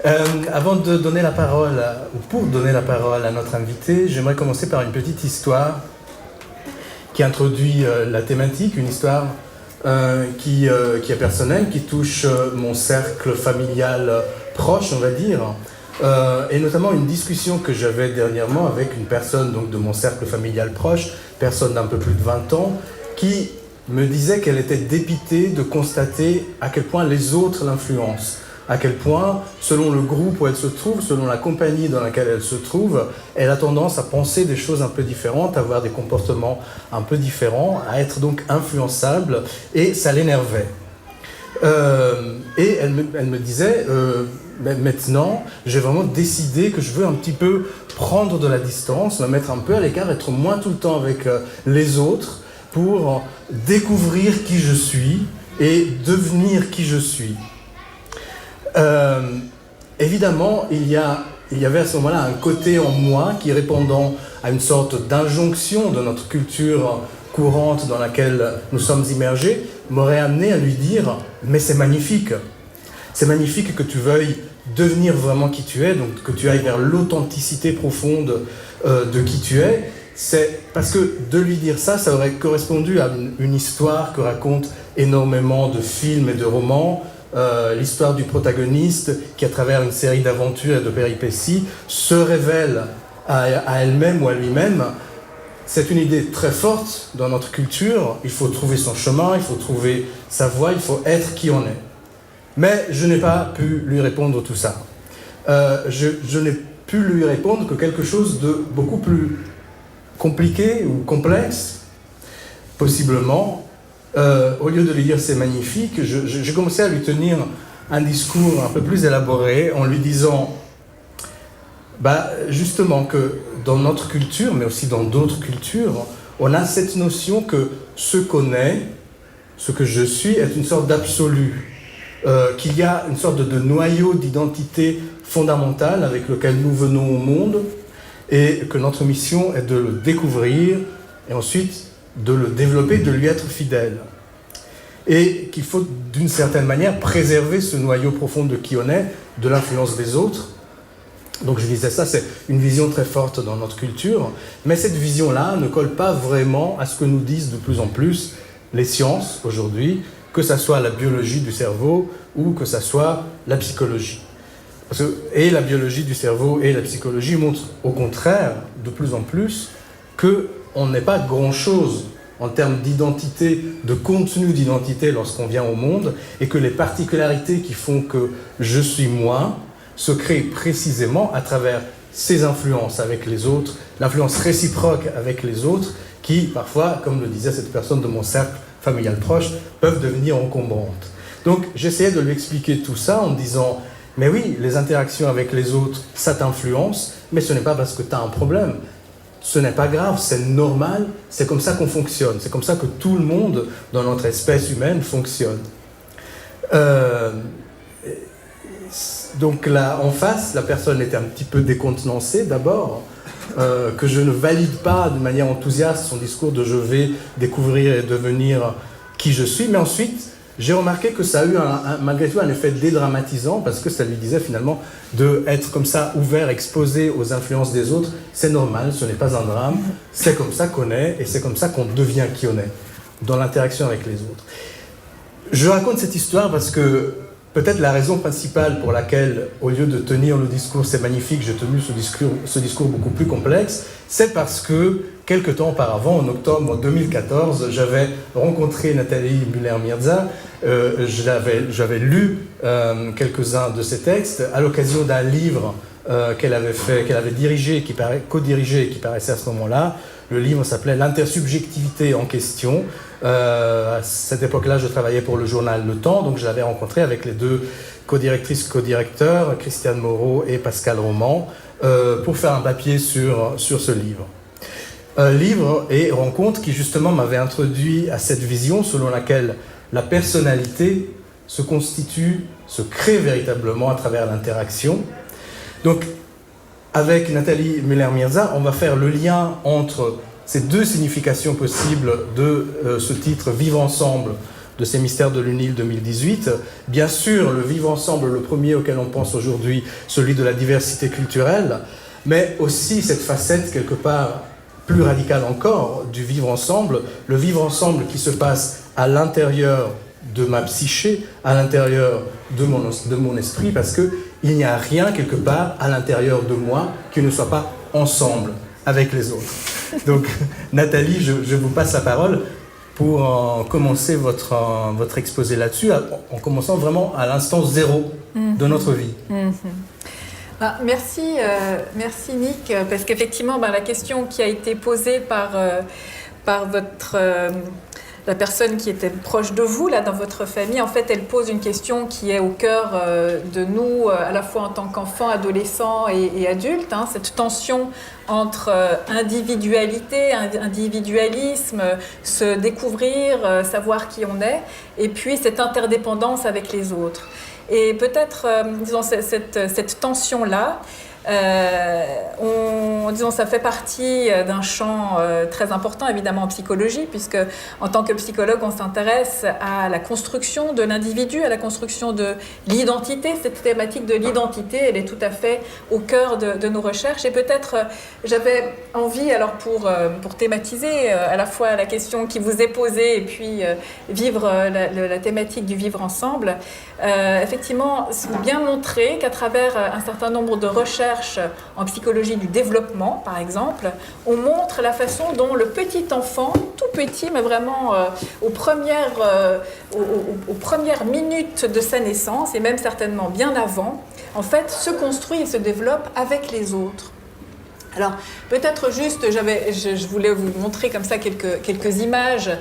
Avant de donner la parole, ou pour donner la parole à notre invité, j'aimerais commencer par une petite histoire qui introduit la thématique, une histoire qui est personnelle, qui touche mon cercle familial proche, on va dire, et notamment une discussion que j'avais dernièrement avec une personne donc, de mon cercle familial proche, personne d'un peu plus de 20 ans, qui me disait qu'elle était dépitée de constater à quel point les autres l'influencent, à quel point, selon le groupe où elle se trouve, selon la compagnie dans laquelle elle se trouve, elle a tendance à penser des choses un peu différentes, à avoir des comportements un peu différents, à être donc influençable, et ça l'énervait. Et elle me disait, maintenant, j'ai vraiment décidé que je veux un petit peu prendre de la distance, me mettre un peu à l'écart, être moins tout le temps avec les autres, pour découvrir qui je suis et devenir qui je suis. Évidemment, il y avait à ce moment-là un côté en moi qui, répondant à une sorte d'injonction de notre culture courante dans laquelle nous sommes immergés, m'aurait amené à lui dire « mais c'est magnifique que tu veuilles devenir vraiment qui tu es, donc que tu ailles vers l'authenticité profonde de qui tu es ». C'est parce que de lui dire ça, ça aurait correspondu à une histoire que racontent énormément de films et de romans, l'histoire du protagoniste qui, à travers une série d'aventures et de péripéties, se révèle à elle-même ou à lui-même. C'est une idée très forte dans notre culture. Il faut trouver son chemin, il faut trouver sa voie, il faut être qui on est. Mais je n'ai pas pu lui répondre tout ça. Je n'ai pu lui répondre que quelque chose de beaucoup plus compliqué ou complexe, possiblement. Au lieu de lui dire c'est magnifique, j'ai commencé à lui tenir un discours un peu plus élaboré en lui disant justement que dans notre culture, mais aussi dans d'autres cultures, on a cette notion que ce qu'on est, ce que je suis, est une sorte d'absolu, qu'il y a une sorte de noyau d'identité fondamentale avec lequel nous venons au monde et que notre mission est de le découvrir et ensuite de le développer, de lui être fidèle. Et qu'il faut, d'une certaine manière, préserver ce noyau profond de qui on est, de l'influence des autres. Donc je disais ça, c'est une vision très forte dans notre culture, mais cette vision-là ne colle pas vraiment à ce que nous disent de plus en plus les sciences aujourd'hui, que ça soit la biologie du cerveau ou que ça soit la psychologie. Et la biologie du cerveau et la psychologie montrent au contraire, de plus en plus, qu'on n'est pas grand-chose en termes d'identité, de contenu d'identité lorsqu'on vient au monde, et que les particularités qui font que je suis moi se créent précisément à travers ces influences avec les autres, l'influence réciproque avec les autres, qui parfois, comme le disait cette personne de mon cercle familial proche, peuvent devenir encombrantes. Donc j'essayais de lui expliquer tout ça en disant « mais oui, les interactions avec les autres, ça t'influence, mais ce n'est pas parce que tu as un problème. Ce n'est pas grave, c'est normal, c'est comme ça qu'on fonctionne, c'est comme ça que tout le monde dans notre espèce humaine fonctionne. » Donc là, en face, la personne était un petit peu décontenancée d'abord, que je ne valide pas de manière enthousiaste son discours de « je vais découvrir et devenir qui je suis », mais ensuite, j'ai remarqué que ça a eu malgré tout un effet dédramatisant parce que ça lui disait finalement d'être comme ça ouvert, exposé aux influences des autres, c'est normal, ce n'est pas un drame, c'est comme ça qu'on est et c'est comme ça qu'on devient qui on est dans l'interaction avec les autres. Je raconte cette histoire parce que peut-être la raison principale pour laquelle, au lieu de tenir le discours « c'est magnifique », j'ai tenu ce discours beaucoup plus complexe, c'est parce que, quelque temps auparavant, en octobre 2014, j'avais rencontré Nathalie Müller-Mirza, j'avais lu quelques-uns de ses textes à l'occasion d'un livre qu'elle avait dirigé, co-dirigé et qui paraissait à ce moment-là. Le livre s'appelait « L'intersubjectivité en question ». À cette époque-là, je travaillais pour le journal Le Temps, donc je l'avais rencontré avec les deux co-directrices, co-directeurs, Christiane Moreau et Pascal Roman, pour faire un papier sur ce livre. Livre et rencontre qui justement m'avait introduit à cette vision selon laquelle la personnalité se constitue, se crée véritablement à travers l'interaction. Donc, avec Nathalie Müller-Mirza, on va faire le lien entre ces deux significations possibles de ce titre « Vivre ensemble » de ces mystères de l'UNIL 2018. Bien sûr, le vivre ensemble, le premier auquel on pense aujourd'hui, celui de la diversité culturelle, mais aussi cette facette quelque part plus radicale encore du vivre ensemble, le vivre ensemble qui se passe à l'intérieur de ma psyché, à l'intérieur de mon esprit, parce qu'il n'y a rien quelque part à l'intérieur de moi qui ne soit pas ensemble avec les autres. Donc Nathalie, je vous passe la parole pour commencer votre exposé là-dessus, en commençant vraiment à l'instant zéro de notre vie. Merci Nick, parce qu'effectivement, la question qui a été posée par la personne qui était proche de vous, là, dans votre famille, en fait, elle pose une question qui est au cœur de nous, à la fois en tant qu'enfants, adolescents et adultes, cette tension entre individualité, individualisme, se découvrir, savoir qui on est, et puis cette interdépendance avec les autres. Et peut-être, disons, cette tension-là, ça fait partie d'un champ très important, évidemment, en psychologie, puisque en tant que psychologue, on s'intéresse à la construction de l'individu, à la construction de l'identité. Cette thématique de l'identité, elle est tout à fait au cœur de nos recherches. Et peut-être, j'avais envie, alors pour thématiser à la fois la question qui vous est posée et puis vivre la thématique du vivre ensemble, effectivement, bien montrer qu'à travers un certain nombre de recherches en psychologie du développement, par exemple, on montre la façon dont le petit enfant, tout petit, mais vraiment aux premières minutes de sa naissance, et même certainement bien avant, en fait, se construit et se développe avec les autres. Alors, peut-être juste, je voulais vous montrer comme ça quelques images.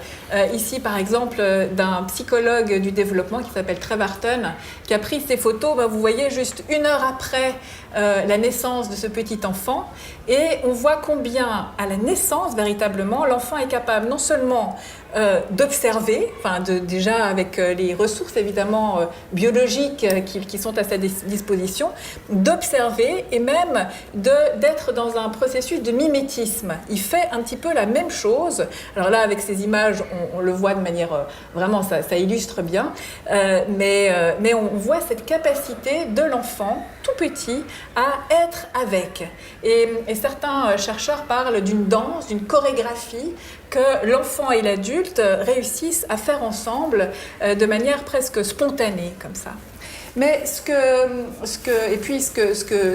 Ici, par exemple, d'un psychologue du développement qui s'appelle Trevarton, qui a pris ces photos. Vous voyez, juste 1 heure après la naissance de ce petit enfant. Et on voit combien, à la naissance, véritablement, l'enfant est capable non seulement d'observer, déjà avec les ressources évidemment biologiques qui sont à sa disposition, d'observer et même d'être dans un processus de mimétisme. Il fait un petit peu la même chose. Alors là, avec ces images, on le voit de manière vraiment, ça illustre bien, mais on voit cette capacité de l'enfant tout petit à être avec. Et certains chercheurs parlent d'une danse, d'une chorégraphie que l'enfant et l'adulte réussissent à faire ensemble de manière presque spontanée, comme ça. Mais ce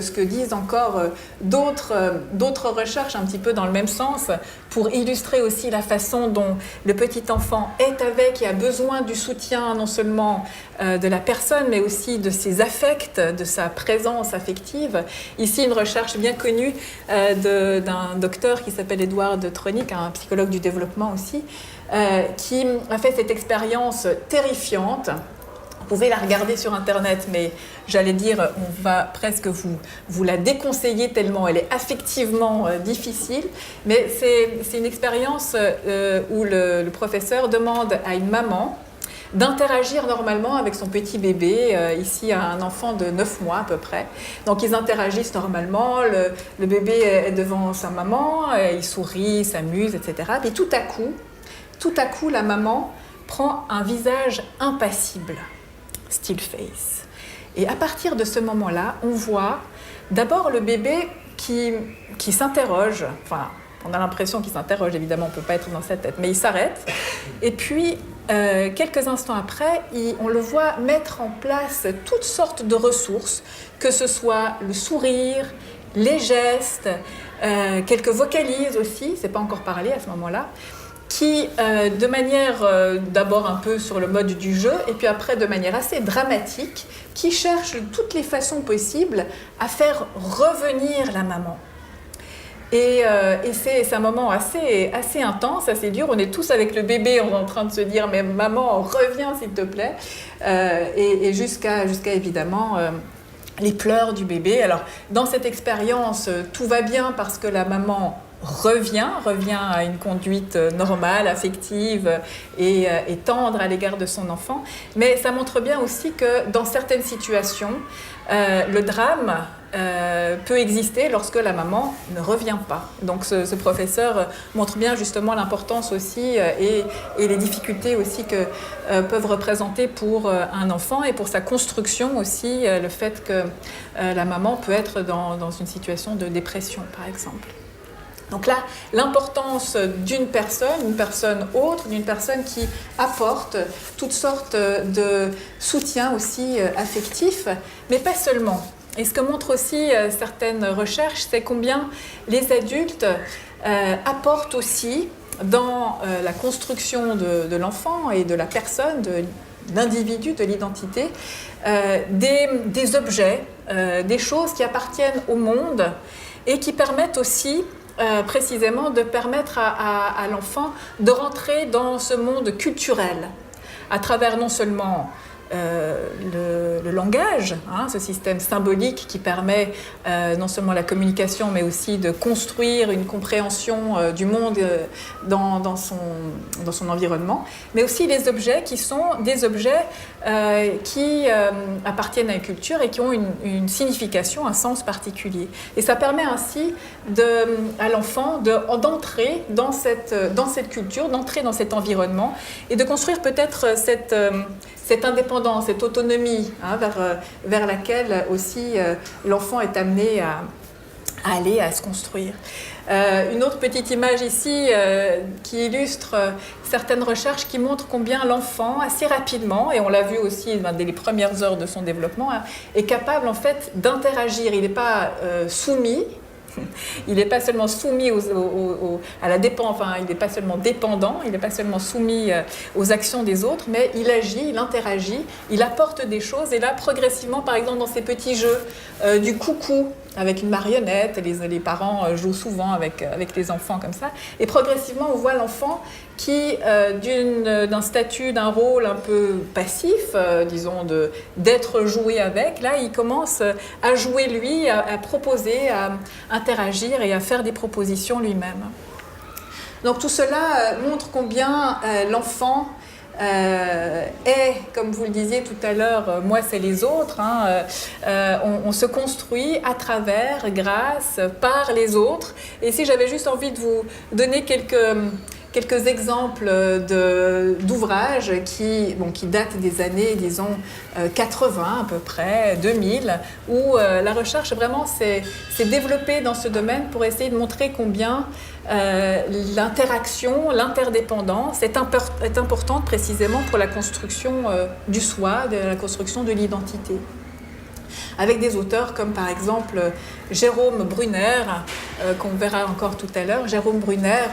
que disent encore d'autres recherches un petit peu dans le même sens, pour illustrer aussi la façon dont le petit enfant est avec et a besoin du soutien non seulement de la personne, mais aussi de ses affects, de sa présence affective. Ici, une recherche bien connue d'un docteur qui s'appelle Edward Tronick, un psychologue du développement aussi, qui a fait cette expérience terrifiante. Vous pouvez la regarder sur Internet, mais j'allais dire, on va presque vous la déconseiller tellement elle est affectivement difficile. Mais c'est une expérience où le professeur demande à une maman d'interagir normalement avec son petit bébé, ici un enfant de 9 mois à peu près. Donc ils interagissent normalement, le bébé est devant sa maman, il sourit, s'amuse, etc. Et tout à coup, la maman prend un visage impassible. Still face. Et à partir de ce moment-là, on voit d'abord le bébé qui s'interroge, on a l'impression qu'il s'interroge, évidemment, on ne peut pas être dans sa tête, mais il s'arrête. Et puis, quelques instants après, on le voit mettre en place toutes sortes de ressources, que ce soit le sourire, les gestes, quelques vocalises aussi, c'est pas encore parlé à ce moment-là, qui, de manière d'abord un peu sur le mode du jeu, et puis après de manière assez dramatique, qui cherche de toutes les façons possibles à faire revenir la maman. Et c'est un moment assez intense, assez dur. On est tous avec le bébé, on est en train de se dire « mais maman, reviens s'il te plaît ». Et jusqu'à évidemment les pleurs du bébé. Alors, dans cette expérience, tout va bien parce que la maman revient à une conduite normale, affective et tendre à l'égard de son enfant. Mais ça montre bien aussi que dans certaines situations, le drame peut exister lorsque la maman ne revient pas. Donc ce professeur montre bien justement l'importance aussi et les difficultés aussi que peuvent représenter pour un enfant et pour sa construction aussi, le fait que la maman peut être dans une situation de dépression par exemple. Donc là, l'importance d'une personne autre, d'une personne qui apporte toutes sortes de soutiens aussi affectifs, mais pas seulement. Et ce que montrent aussi certaines recherches, c'est combien les adultes apportent aussi dans la construction de l'enfant et de la personne, de l'individu, de l'identité, des objets, des choses qui appartiennent au monde et qui permettent aussi précisément de permettre à l'enfant de rentrer dans ce monde culturel à travers non seulement le langage, ce système symbolique qui permet non seulement la communication mais aussi de construire une compréhension du monde dans son environnement, mais aussi les objets qui sont des objets qui appartiennent à une culture et qui ont une signification, un sens particulier. Et ça permet ainsi à l'enfant d'entrer dans cette culture, d'entrer dans cet environnement et de construire peut-être cette indépendance, cette autonomie vers laquelle aussi l'enfant est amené à aller, à se construire. Une autre petite image ici qui illustre certaines recherches qui montrent combien l'enfant, assez rapidement, et on l'a vu aussi dès les premières heures de son développement, est capable en fait d'interagir. Il n'est pas soumis. Il n'est pas seulement soumis à la dépendance, enfin, il n'est pas seulement dépendant, il n'est pas seulement soumis aux actions des autres, mais il agit, il interagit, il apporte des choses. Et là, progressivement, par exemple, dans ces petits jeux du coucou avec une marionnette, les parents jouent souvent avec les enfants comme ça, et progressivement, on voit l'enfant qui, d'un statut, d'un rôle un peu passif, disons, d'être joué avec, là, il commence à jouer lui, à proposer, à interagir et à faire des propositions lui-même. Donc tout cela montre combien l'enfant est, comme vous le disiez tout à l'heure, moi c'est les autres, on se construit à travers, grâce, par les autres. Et si j'avais juste envie de vous donner quelques exemples d'ouvrages qui datent des années, disons, 80 à peu près, 2000, où la recherche vraiment s'est développée dans ce domaine pour essayer de montrer combien l'interaction, l'interdépendance est importante précisément pour la construction du soi, de la construction de l'identité. Avec des auteurs comme par exemple Jérôme Brunner, qu'on verra encore tout à l'heure. Jérôme Brunner,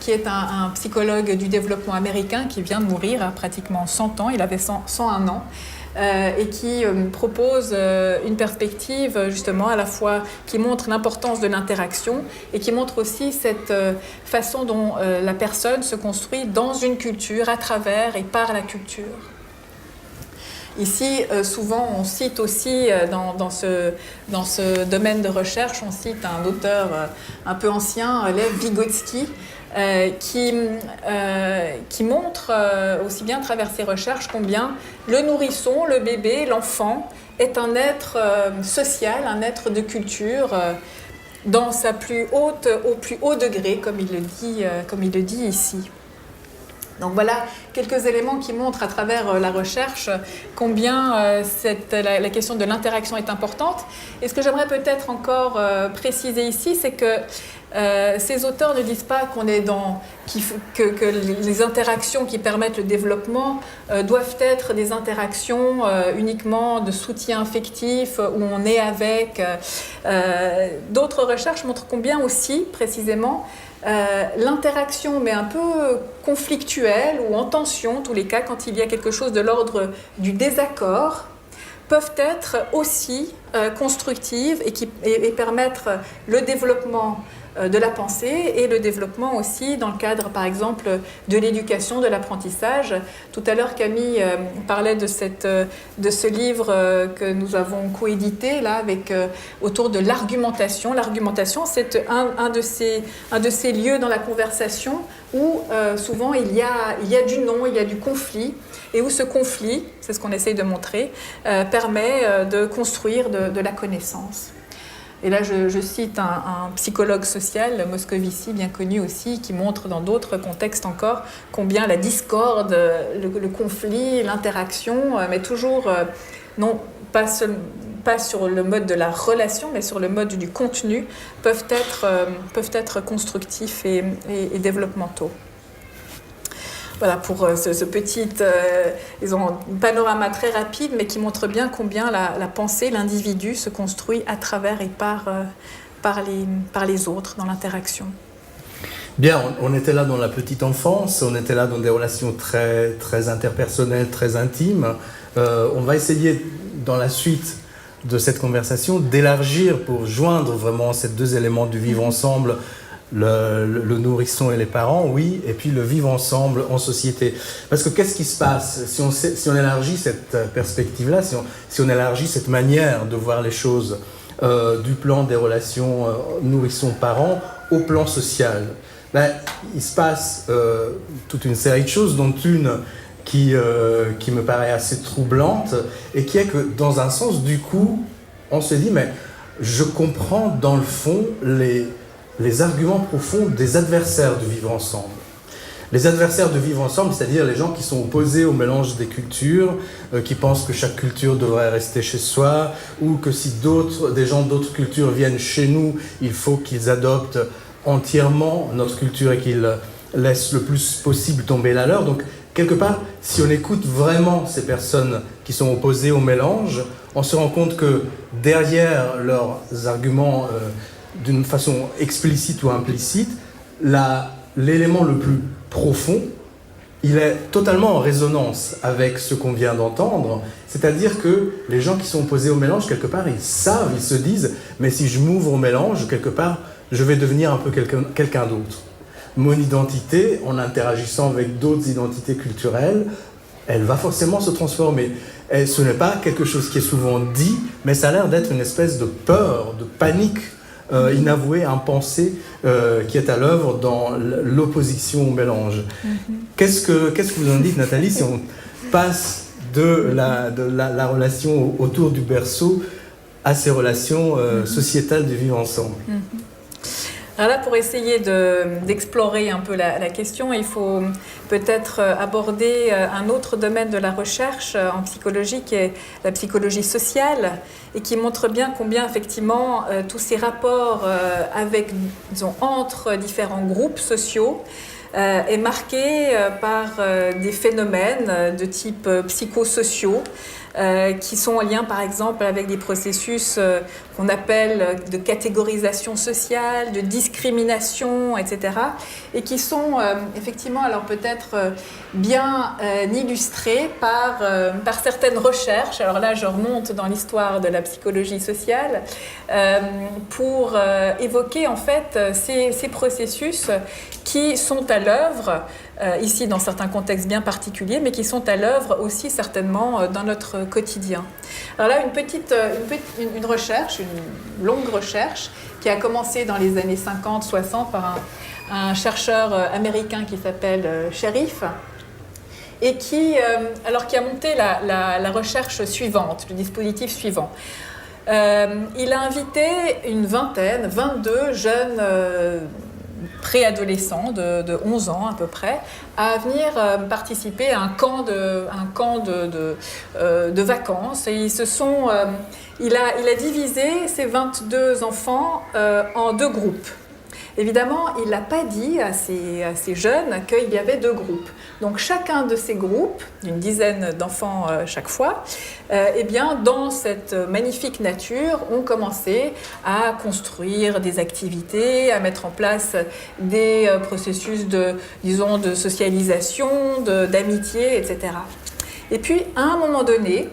qui est un psychologue du développement américain qui vient de mourir à pratiquement 100 ans, il avait 101 ans, et qui propose une perspective justement à la fois qui montre l'importance de l'interaction et qui montre aussi cette façon dont la personne se construit dans une culture, à travers et par la culture. Ici, souvent, on cite aussi, dans ce domaine de recherche, on cite un auteur un peu ancien, Lev Vygotsky, qui montre aussi bien à travers ses recherches combien le nourrisson, le bébé, l'enfant est un être social, un être de culture, dans au plus haut degré, comme il le dit ici. Donc voilà quelques éléments qui montrent à travers la recherche combien la question de l'interaction est importante. Et ce que j'aimerais peut-être encore préciser ici, c'est que ces auteurs ne disent pas que les interactions qui permettent le développement doivent être des interactions uniquement de soutien affectif où on est avec. D'autres recherches montrent combien aussi, précisément, l'interaction, mais un peu conflictuelle ou en tension, en tous les cas, quand il y a quelque chose de l'ordre du désaccord, peuvent être aussi constructives et permettre le développement de la pensée et le développement aussi dans le cadre, par exemple, de l'éducation, de l'apprentissage. Tout à l'heure, Camille parlait de ce livre que nous avons coédité là, autour de l'argumentation. L'argumentation, c'est un de ces lieux dans la conversation où souvent il y a du non, il y a du conflit, et où ce conflit, c'est ce qu'on essaye de montrer, permet de construire de la connaissance. Et là, je cite un psychologue social, Moscovici, bien connu aussi, qui montre dans d'autres contextes encore combien la discorde, le conflit, l'interaction, mais toujours, non pas sur le mode de la relation, mais sur le mode du contenu, peuvent être constructifs et développementaux. Voilà pour ce petit panorama très rapide, mais qui montre bien combien la pensée, l'individu se construit à travers et par les autres dans l'interaction. Bien, on était là dans la petite enfance, on était là dans des relations très, très interpersonnelles, très intimes. On va essayer dans la suite de cette conversation d'élargir pour joindre vraiment ces deux éléments du vivre ensemble, le nourrisson et les parents, oui, et puis le vivre ensemble en société. Parce que qu'est-ce qui se passe si on élargit cette perspective-là, si on élargit cette manière de voir les choses du plan des relations nourrisson-parents au plan social? Il se passe toute une série de choses, dont une qui me paraît assez troublante, et qui est que, dans un sens, du coup, on se dit, mais je comprends dans le fond les arguments profonds des adversaires de vivre ensemble. Les adversaires de vivre ensemble, c'est-à-dire les gens qui sont opposés au mélange des cultures, qui pensent que chaque culture devrait rester chez soi, ou que si des gens d'autres cultures viennent chez nous, il faut qu'ils adoptent entièrement notre culture et qu'ils laissent le plus possible tomber la leur. Donc, quelque part, si on écoute vraiment ces personnes qui sont opposées au mélange, on se rend compte que derrière leurs arguments, d'une façon explicite ou implicite, l'élément le plus profond, il est totalement en résonance avec ce qu'on vient d'entendre. C'est-à-dire que les gens qui sont opposés au mélange, quelque part, ils se disent, mais si je m'ouvre au mélange, quelque part, je vais devenir un peu quelqu'un d'autre. Mon identité, en interagissant avec d'autres identités culturelles, elle va forcément se transformer. Et ce n'est pas quelque chose qui est souvent dit, mais ça a l'air d'être une espèce de peur, de panique inavouée, impensée, qui est à l'œuvre dans l'opposition au mélange. Qu'est-ce que vous en dites, Nathalie, si on passe de la relation autour du berceau à ces relations sociétales de vivre ensemble? Alors là, pour essayer d'explorer un peu la question, il faut peut-être aborder un autre domaine de la recherche en psychologie, qui est la psychologie sociale, et qui montre bien combien, effectivement, tous ces rapports entre différents groupes sociaux est marqué par des phénomènes de type psychosociaux, qui sont en lien par exemple avec des processus qu'on appelle de catégorisation sociale, de discrimination, etc. et qui sont effectivement alors peut-être bien illustrés par certaines recherches. Alors là, je remonte dans l'histoire de la psychologie sociale pour évoquer en fait ces processus qui sont à l'œuvre ici dans certains contextes bien particuliers, mais qui sont à l'œuvre aussi certainement dans notre quotidien. Alors là, une recherche, une longue recherche, qui a commencé dans les années 50-60 par un chercheur américain qui s'appelle Sherif, et qui a monté la recherche suivante, le dispositif suivant. Il a invité une 22 jeunes préadolescents de 11 ans à peu près, à venir participer à un camp de vacances. Et il a divisé ces 22 enfants en deux groupes. Évidemment, il n'a pas dit à ces jeunes qu'il y avait deux groupes. Donc chacun de ces groupes, d'une dizaine d'enfants chaque fois, dans cette magnifique nature, ont commencé à construire des activités, à mettre en place des processus de socialisation, d'amitié, etc. Et puis, à un moment donné,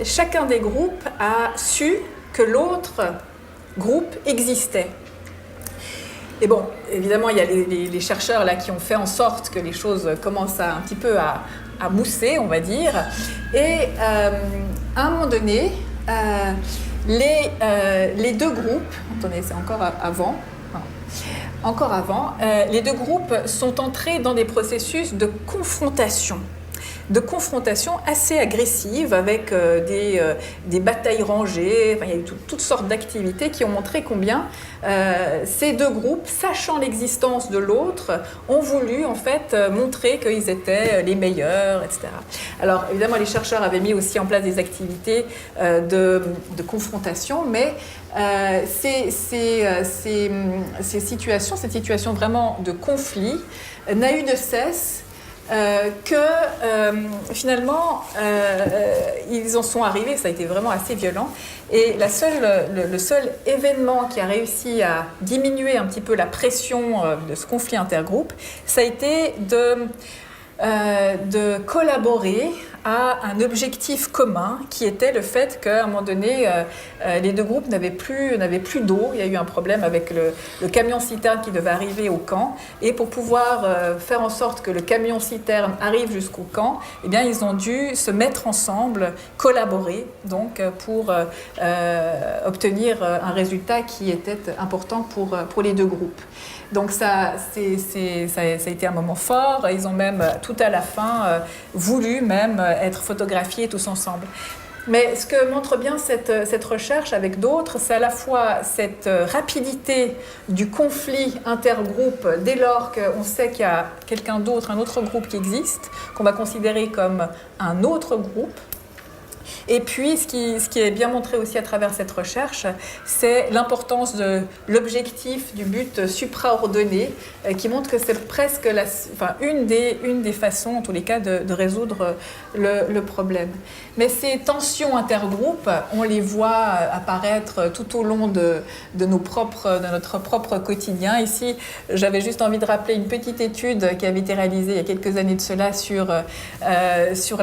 chacun des groupes a su que l'autre groupe existait. Et bon, évidemment, il y a les chercheurs là qui ont fait en sorte que les choses commencent un petit peu à mousser, on va dire. Et à un moment donné, les deux groupes, attendez, c'est encore avant, les deux groupes sont entrés dans des processus de confrontation assez agressive avec des batailles rangées. Enfin, il y a eu toutes sortes d'activités qui ont montré combien ces deux groupes, sachant l'existence de l'autre, ont voulu en fait montrer qu'ils étaient les meilleurs, etc. Alors évidemment, les chercheurs avaient mis aussi en place des activités de confrontation, mais cette situation vraiment de conflit n'a eu de cesse finalement ils en sont arrivés, ça a été vraiment assez violent, et le seul événement qui a réussi à diminuer un petit peu la pression de ce conflit intergroupe, ça a été de collaborer à un objectif commun qui était le fait qu'à un moment donné, les deux groupes n'avaient plus d'eau. Il y a eu un problème avec le camion-citerne qui devait arriver au camp. Et pour pouvoir faire en sorte que le camion-citerne arrive jusqu'au camp, eh bien, ils ont dû se mettre ensemble, collaborer donc, pour obtenir un résultat qui était important pour les deux groupes. Donc ça a été un moment fort. Ils ont même, tout à la fin, voulu même être photographiés tous ensemble. Mais ce que montre bien cette recherche avec d'autres, c'est à la fois cette rapidité du conflit intergroupe dès lors qu'on sait qu'il y a quelqu'un d'autre, un autre groupe qui existe, qu'on va considérer comme un autre groupe. Et puis, ce qui est bien montré aussi à travers cette recherche, c'est l'importance de l'objectif, du but supraordonné, qui montre que c'est presque une des façons, en tous les cas, de résoudre le problème. Mais ces tensions intergroupes, on les voit apparaître tout au long de notre propre quotidien. Ici, j'avais juste envie de rappeler une petite étude qui avait été réalisée il y a quelques années de cela sur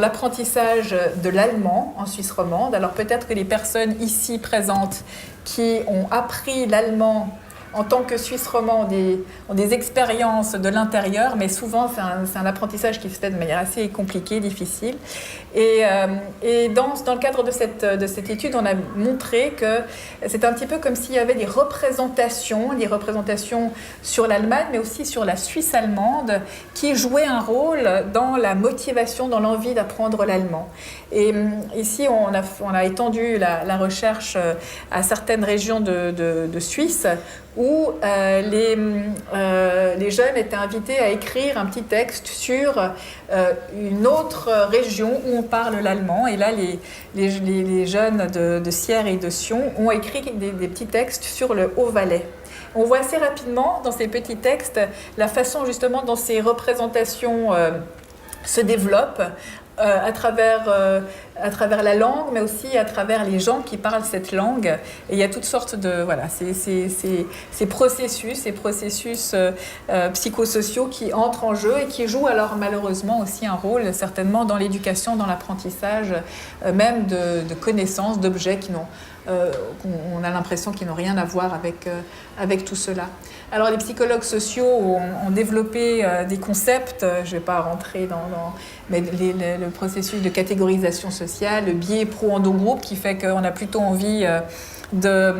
l'apprentissage de l'allemand en Suisse romande. Alors peut-être que les personnes ici présentes qui ont appris l'allemand en tant que Suisse romand ont des expériences de l'intérieur, mais souvent c'est un apprentissage qui se fait de manière assez compliquée, difficile. Et dans le cadre de cette étude, on a montré que c'est un petit peu comme s'il y avait des représentations sur l'Allemagne, mais aussi sur la Suisse allemande, qui jouaient un rôle dans la motivation, dans l'envie d'apprendre l'allemand. Et ici, on a étendu la recherche à certaines régions de Suisse, où les jeunes étaient invités à écrire un petit texte sur une autre région où on parle l'allemand. Et là, les jeunes de Sierre et de Sion ont écrit des petits textes sur le Haut-Valais. On voit assez rapidement dans ces petits textes la façon justement dont ces représentations se développent à travers la langue, mais aussi à travers les gens qui parlent cette langue. Et il y a toutes sortes de ces processus psychosociaux qui entrent en jeu et qui jouent alors malheureusement aussi un rôle certainement dans l'éducation, dans l'apprentissage, même de connaissances, d'objets qu'on a l'impression qu'ils n'ont rien à voir avec tout cela. Alors les psychologues sociaux ont développé des concepts, je ne vais pas rentrer mais le processus de catégorisation sociale, le biais pro-endogroupe qui fait qu'on a plutôt envie de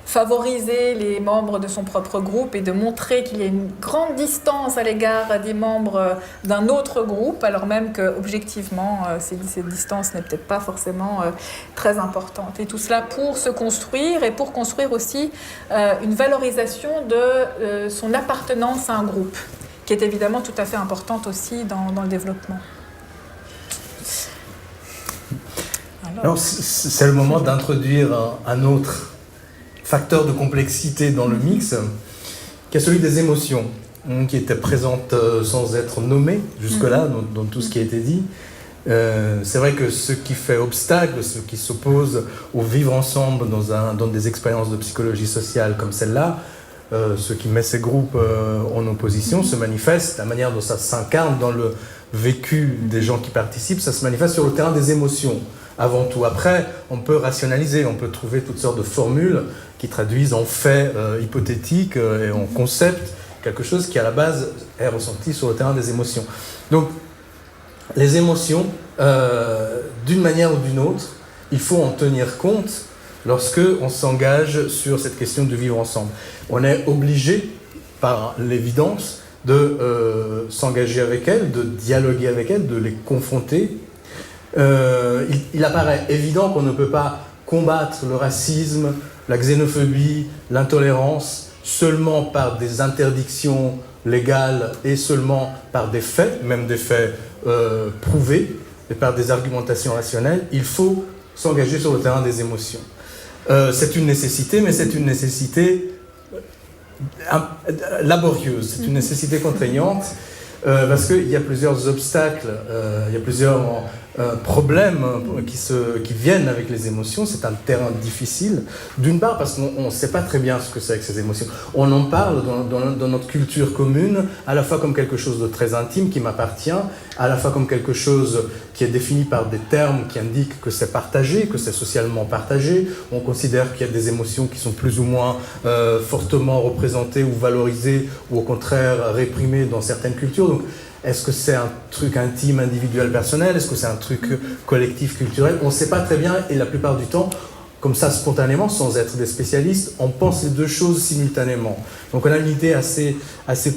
favoriser les membres de son propre groupe et de montrer qu'il y a une grande distance à l'égard des membres d'un autre groupe, alors même qu'objectivement, cette distance n'est peut-être pas forcément très importante. Et tout cela pour se construire et pour construire aussi une valorisation de son appartenance à un groupe, qui est évidemment tout à fait importante aussi dans le développement. Alors, c'est le moment d'introduire un autre facteur de complexité dans le mix, qui est celui des émotions, qui était présente sans être nommée jusque-là dans tout ce qui a été dit. C'est vrai que ce qui fait obstacle, ce qui s'oppose au vivre ensemble dans des expériences de psychologie sociale comme celle-là, ce qui met ces groupes en opposition se manifeste, la manière dont ça s'incarne dans le vécu des gens qui participent, ça se manifeste sur le terrain des émotions. avant tout. Après, on peut rationaliser, on peut trouver toutes sortes de formules qui traduisent en faits hypothétiques et en concepts quelque chose qui, à la base, est ressenti sur le terrain des émotions. Donc, les émotions, d'une manière ou d'une autre, il faut en tenir compte lorsque on s'engage sur cette question de vivre ensemble. On est obligé, par l'évidence, de s'engager avec elles, de dialoguer avec elles, de les confronter. Il apparaît évident qu'on ne peut pas combattre le racisme, la xénophobie, l'intolérance seulement par des interdictions légales et seulement par des faits, même des faits prouvés, et par des argumentations rationnelles. Il faut s'engager sur le terrain des émotions. C'est une nécessité, mais c'est une nécessité laborieuse, c'est une nécessité contraignante, parce qu'il y a plusieurs obstacles, il y a plusieurs problèmes qui viennent avec les émotions. C'est un terrain difficile, d'une part parce qu'on ne sait pas très bien ce que c'est que ces émotions. On en parle dans notre culture commune, à la fois comme quelque chose de très intime qui m'appartient, à la fois comme quelque chose qui est défini par des termes qui indiquent que c'est partagé, que c'est socialement partagé. On considère qu'il y a des émotions qui sont plus ou moins fortement représentées ou valorisées, ou au contraire réprimées dans certaines cultures. Donc, est-ce que c'est un truc intime, individuel, personnel? Est-ce que c'est un truc collectif, culturel? On ne sait pas très bien, et la plupart du temps, comme ça, spontanément, sans être des spécialistes, on pense les deux choses simultanément. Donc on a une idée assez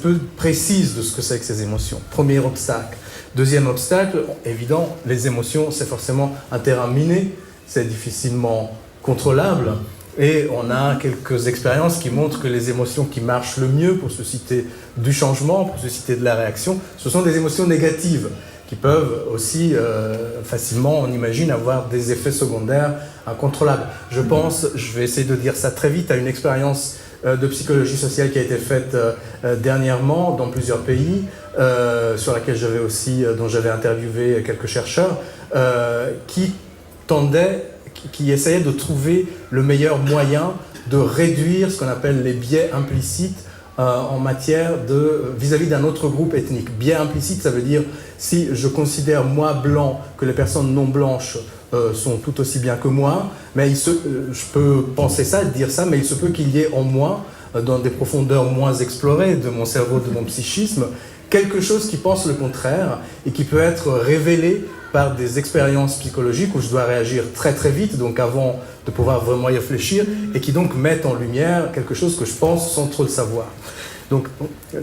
peu précise de ce que c'est que ces émotions. Premier obstacle. Deuxième obstacle, évident, les émotions, c'est forcément un terrain miné, c'est difficilement contrôlable. Et on a quelques expériences qui montrent que les émotions qui marchent le mieux pour susciter du changement, pour susciter de la réaction, ce sont des émotions négatives qui peuvent aussi facilement, on imagine, avoir des effets secondaires incontrôlables. Je vais essayer de dire ça très vite, à une expérience de psychologie sociale qui a été faite dernièrement dans plusieurs pays, sur laquelle dont j'avais interviewé quelques chercheurs, qui essayaient de trouver le meilleur moyen de réduire ce qu'on appelle les biais implicites en matière vis-à-vis d'un autre groupe ethnique. Biais implicite, ça veut dire si je considère moi blanc que les personnes non blanches sont tout aussi bien que moi, mais je peux penser ça, dire ça, mais il se peut qu'il y ait en moi, dans des profondeurs moins explorées de mon cerveau, de mon psychisme, quelque chose qui pense le contraire et qui peut être révélé par des expériences psychologiques où je dois réagir très très vite, donc avant de pouvoir vraiment y réfléchir, et qui donc mettent en lumière quelque chose que je pense sans trop le savoir. Donc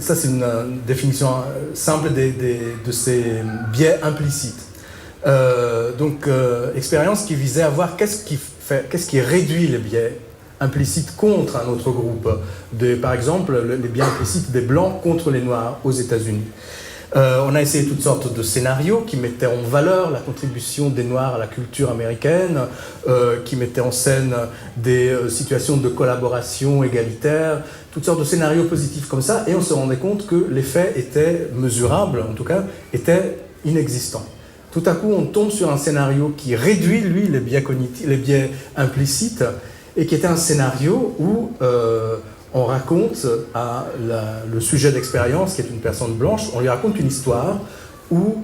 ça c'est une définition simple de ces biais implicites. Expérience qui visait à voir qu'est-ce qui réduit les biais implicites contre un autre groupe, par exemple les biais implicites des Blancs contre les Noirs aux États-Unis. On a essayé toutes sortes de scénarios qui mettaient en valeur la contribution des Noirs à la culture américaine, qui mettaient en scène des situations de collaboration égalitaire, toutes sortes de scénarios positifs comme ça, et on se rendait compte que les faits étaient mesurables, en tout cas, étaient inexistants. Tout à coup, on tombe sur un scénario qui réduit, lui, les biais implicites, et qui était un scénario où on raconte à le sujet d'expérience, qui est une personne blanche, on lui raconte une histoire où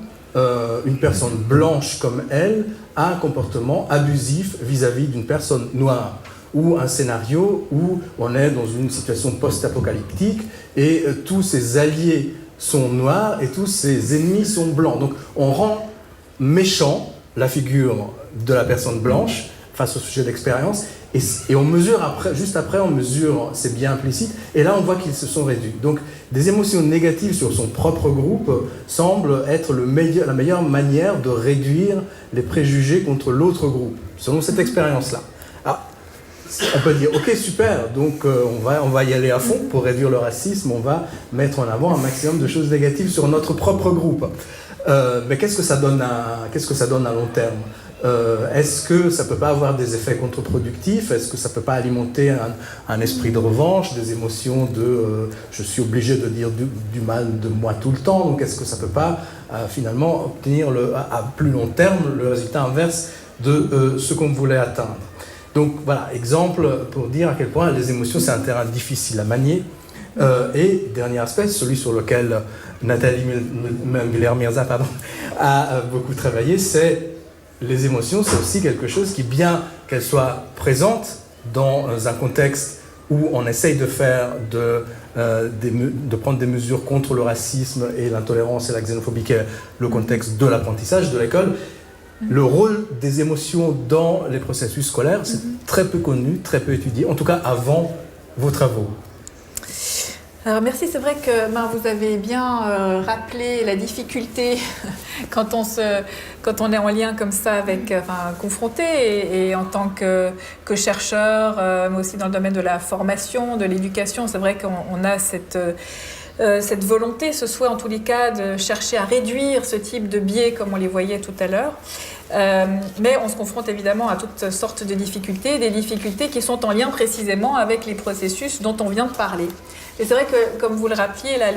une personne blanche comme elle a un comportement abusif vis-à-vis d'une personne noire, ou un scénario où on est dans une situation post-apocalyptique et tous ses alliés sont noirs et tous ses ennemis sont blancs. Donc on rend méchant la figure de la personne blanche face au sujet d'expérience, et on mesure juste après, on mesure ces biais implicites, et là on voit qu'ils se sont réduits. Donc des émotions négatives sur son propre groupe semblent être la meilleure manière de réduire les préjugés contre l'autre groupe, selon cette expérience-là. Alors, on peut dire, ok, super, donc on va y aller à fond pour réduire le racisme, on va mettre en avant un maximum de choses négatives sur notre propre groupe. Mais qu'est-ce que ça donne à long terme ? Est-ce que ça ne peut pas avoir des effets contre-productifs? Est-ce que ça ne peut pas alimenter un esprit de revanche, des émotions de je suis obligé de dire du mal de moi tout le temps? Donc est-ce que ça ne peut pas finalement obtenir à plus long terme le résultat inverse de ce qu'on voulait atteindre? Donc voilà, exemple pour dire à quel point les émotions c'est un terrain difficile à manier. Et dernier aspect, celui sur lequel Nathalie Müller-Mirza a beaucoup travaillé, c'est les émotions, c'est aussi quelque chose qui, bien qu'elles soient présentes dans un contexte où on essaye de prendre des mesures contre le racisme et l'intolérance et la xénophobie, qui est le contexte de l'apprentissage de l'école, le rôle des émotions dans les processus scolaires, c'est très peu connu, très peu étudié, en tout cas avant vos travaux. Alors merci, c'est vrai que vous avez bien rappelé la difficulté quand on est en lien comme ça avec, confronté et en tant que chercheur, mais aussi dans le domaine de la formation, de l'éducation, c'est vrai qu'on a cette volonté, ce souhait en tous les cas de chercher à réduire ce type de biais comme on les voyait tout à l'heure. Mais on se confronte évidemment à toutes sortes de difficultés, des difficultés qui sont en lien précisément avec les processus dont on vient de parler. Et c'est vrai que, comme vous le rappeliez, là,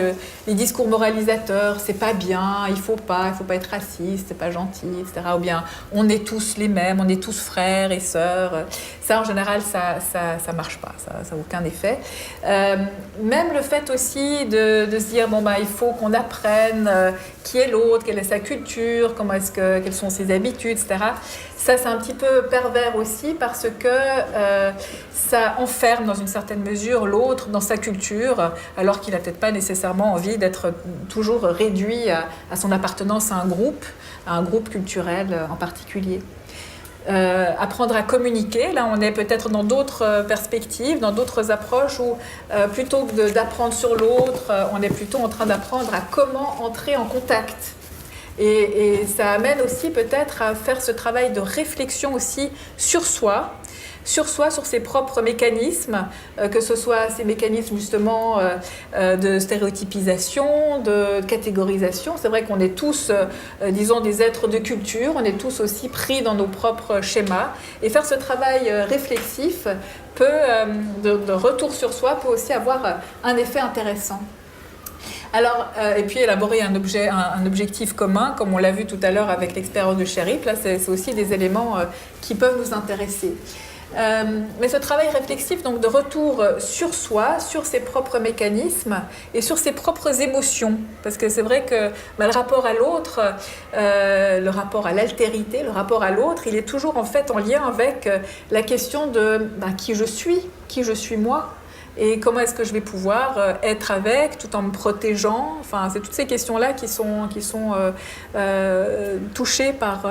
les discours moralisateurs, c'est pas bien, il faut pas être raciste, c'est pas gentil, etc. Ou bien, on est tous les mêmes, on est tous frères et sœurs. Ça, en général, ça marche pas, ça n'a aucun effet. Même le fait aussi de se dire, il faut qu'on apprenne qui est l'autre, quelle est sa culture, quelles sont ses habitudes, etc. Ça, c'est un petit peu pervers aussi parce que ça enferme dans une certaine mesure l'autre dans sa culture, alors qu'il n'a peut-être pas nécessairement envie d'être toujours réduit à son appartenance à un groupe culturel en particulier. Apprendre à communiquer, là on est peut-être dans d'autres perspectives, dans d'autres approches où plutôt que d'apprendre sur l'autre, on est plutôt en train d'apprendre à comment entrer en contact. Et ça amène aussi peut-être à faire ce travail de réflexion aussi sur soi, sur ses propres mécanismes, que ce soit ces mécanismes justement de stéréotypisation, de catégorisation. C'est vrai qu'on est tous, disons, des êtres de culture, on est tous aussi pris dans nos propres schémas. Et faire ce travail réflexif de retour sur soi peut aussi avoir un effet intéressant. Alors, et puis élaborer un objectif commun, comme on l'a vu tout à l'heure avec l'expérience de Sherif, là c'est aussi des éléments qui peuvent nous intéresser. Mais ce travail réflexif, donc de retour sur soi, sur ses propres mécanismes et sur ses propres émotions, parce que c'est vrai que le rapport à l'autre, le rapport à l'altérité, le rapport à l'autre, il est toujours en fait en lien avec la question de qui je suis moi. Et comment est-ce que je vais pouvoir être avec tout en me protégeant? Enfin, c'est toutes ces questions-là qui sont touchées par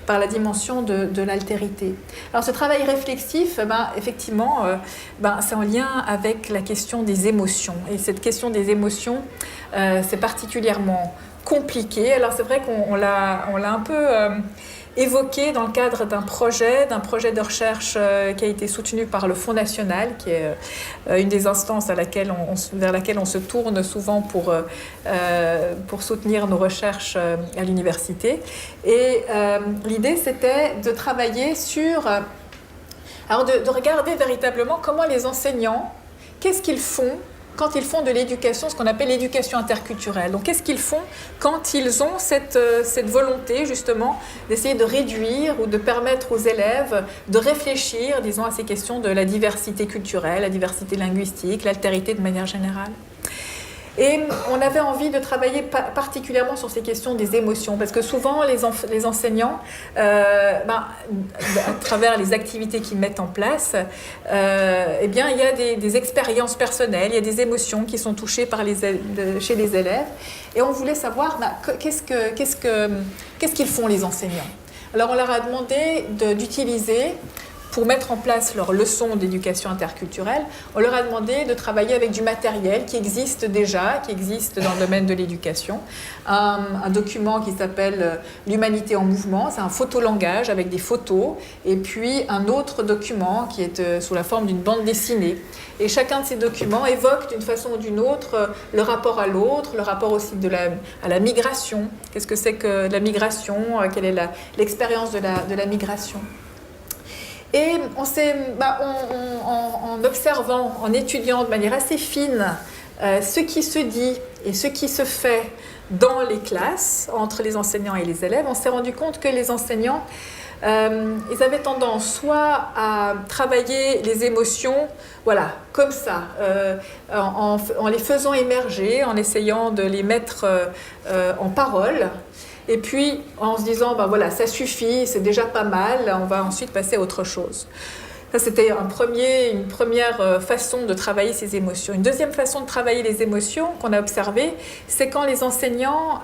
la dimension de l'altérité. Alors, ce travail réflexif, effectivement, c'est en lien avec la question des émotions. Et cette question des émotions, c'est particulièrement compliqué. Alors, c'est vrai qu'on l'a un peu évoqué dans le cadre d'un projet de recherche qui a été soutenu par le Fonds national, qui est une des instances vers laquelle on se tourne souvent pour soutenir nos recherches à l'université. Et l'idée, c'était de travailler de regarder véritablement comment les enseignants, qu'est-ce qu'ils font quand ils font de l'éducation, ce qu'on appelle l'éducation interculturelle. Donc, qu'est-ce qu'ils font quand ils ont cette volonté, justement, d'essayer de réduire ou de permettre aux élèves de réfléchir, disons, à ces questions de la diversité culturelle, la diversité linguistique, l'altérité de manière générale. Et on avait envie de travailler particulièrement sur ces questions des émotions, parce que souvent les enseignants, à travers les activités qu'ils mettent en place, il y a des expériences personnelles, il y a des émotions qui sont touchées chez les élèves, et on voulait savoir qu'est-ce qu'ils font les enseignants. Alors on leur a demandé d'utiliser, pour mettre en place leurs leçons d'éducation interculturelle, on leur a demandé de travailler avec du matériel qui existe déjà, qui existe dans le domaine de l'éducation. Un document qui s'appelle « L'humanité en mouvement », c'est un photolangage avec des photos, et puis un autre document qui est sous la forme d'une bande dessinée. Et chacun de ces documents évoque d'une façon ou d'une autre le rapport à l'autre, le rapport aussi à la migration. Qu'est-ce que c'est que la migration? Quelle est l'expérience de la migration? Et en observant, en étudiant de manière assez fine ce qui se dit et ce qui se fait dans les classes, entre les enseignants et les élèves, on s'est rendu compte que les enseignants, ils avaient tendance soit à travailler les émotions, comme ça, en les faisant émerger, en essayant de les mettre en parole, et puis en se disant, ben voilà, ça suffit, c'est déjà pas mal, on va ensuite passer à autre chose. Ça, c'était une première façon de travailler ces émotions. Une deuxième façon de travailler les émotions qu'on a observée, c'est quand les enseignants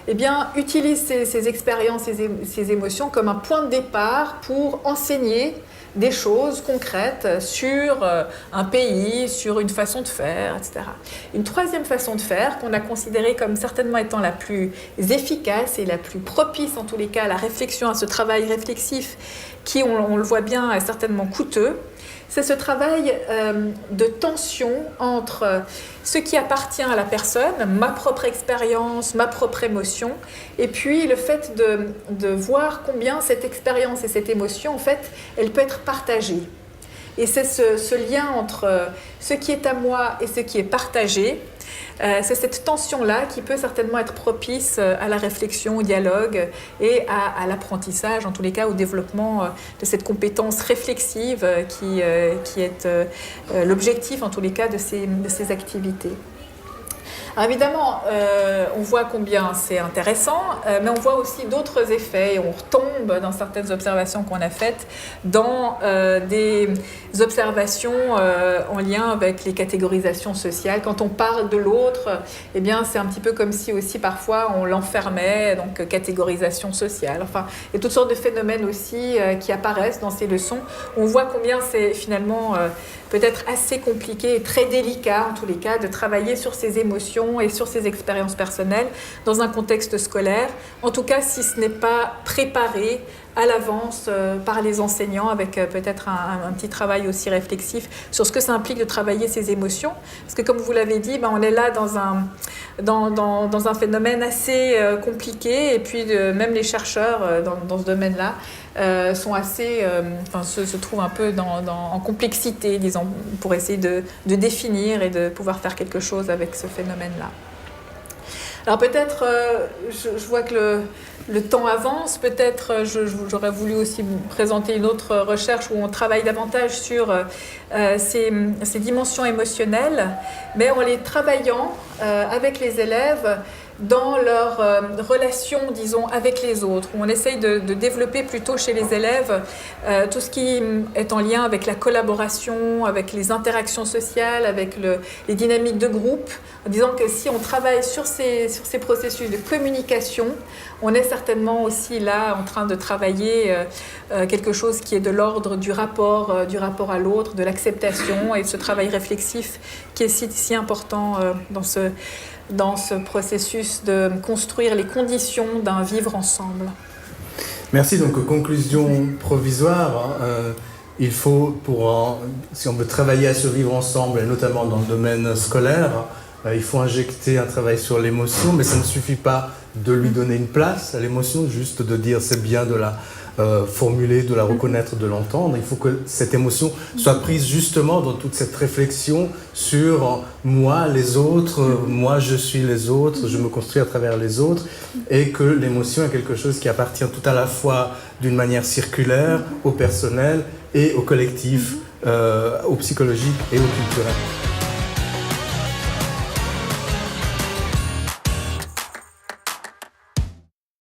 eh bien, utilisent ces expériences, ces émotions comme un point de départ pour enseigner des choses concrètes sur un pays, sur une façon de faire, etc. Une troisième façon de faire, qu'on a considérée comme certainement étant la plus efficace et la plus propice, en tous les cas, à la réflexion, à ce travail réflexif, qui, on le voit bien, est certainement coûteux, c'est ce travail de tension entre ce qui appartient à la personne, ma propre expérience, ma propre émotion, et puis le fait de voir combien cette expérience et cette émotion, en fait, elle peut être partagée. Et c'est ce lien entre ce qui est à moi et ce qui est partagé, c'est cette tension-là qui peut certainement être propice à la réflexion, au dialogue et à l'apprentissage, en tous les cas au développement de cette compétence réflexive qui est l'objectif, en tous les cas, de ces activités. Alors évidemment, on voit combien c'est intéressant, mais on voit aussi d'autres effets et on retombe dans certaines observations qu'on a faites dans des observations en lien avec les catégorisations sociales. Quand on parle de l'autre, eh bien, c'est un petit peu comme si aussi parfois on l'enfermait, donc catégorisation sociale. Enfin, il y a toutes sortes de phénomènes aussi qui apparaissent dans ces leçons. On voit combien c'est finalement peut-être assez compliqué et très délicat, en tous les cas, de travailler sur ces émotions et sur ces expériences personnelles dans un contexte scolaire. En tout cas, si ce n'est pas préparé à l'avance par les enseignants avec peut-être un petit travail aussi réflexif sur ce que ça implique de travailler ces émotions. Parce que comme vous l'avez dit, on est là dans un phénomène assez compliqué et puis même les chercheurs dans ce domaine-là sont assez, se trouvent un peu en complexité, disons, pour essayer de définir et de pouvoir faire quelque chose avec ce phénomène-là. Alors peut-être, je vois que le temps avance, peut-être j'aurais voulu aussi vous présenter une autre recherche où on travaille davantage sur ces dimensions émotionnelles, mais en les travaillant avec les élèves dans leur relation, disons, avec les autres, où on essaye de développer plutôt chez les élèves tout ce qui est en lien avec la collaboration, avec les interactions sociales, avec les dynamiques de groupe, en disant que si on travaille sur ces processus de communication, on est certainement aussi là en train de travailler quelque chose qui est de l'ordre du rapport à l'autre, de l'acceptation et de ce travail réflexif qui est si important dans ce processus de construire les conditions d'un vivre ensemble. Merci. Donc, conclusion provisoire. Il faut, si on veut travailler à ce vivre ensemble, et notamment dans le domaine scolaire, il faut injecter un travail sur l'émotion, mais ça ne suffit pas de lui donner une place à l'émotion, juste de dire c'est bien de la formuler, de la reconnaître, de l'entendre. Il faut que cette émotion soit prise justement dans toute cette réflexion sur moi, les autres, moi je suis les autres, je me construis à travers les autres, et que l'émotion est quelque chose qui appartient tout à la fois d'une manière circulaire, au personnel et au collectif, au psychologique et au culturel.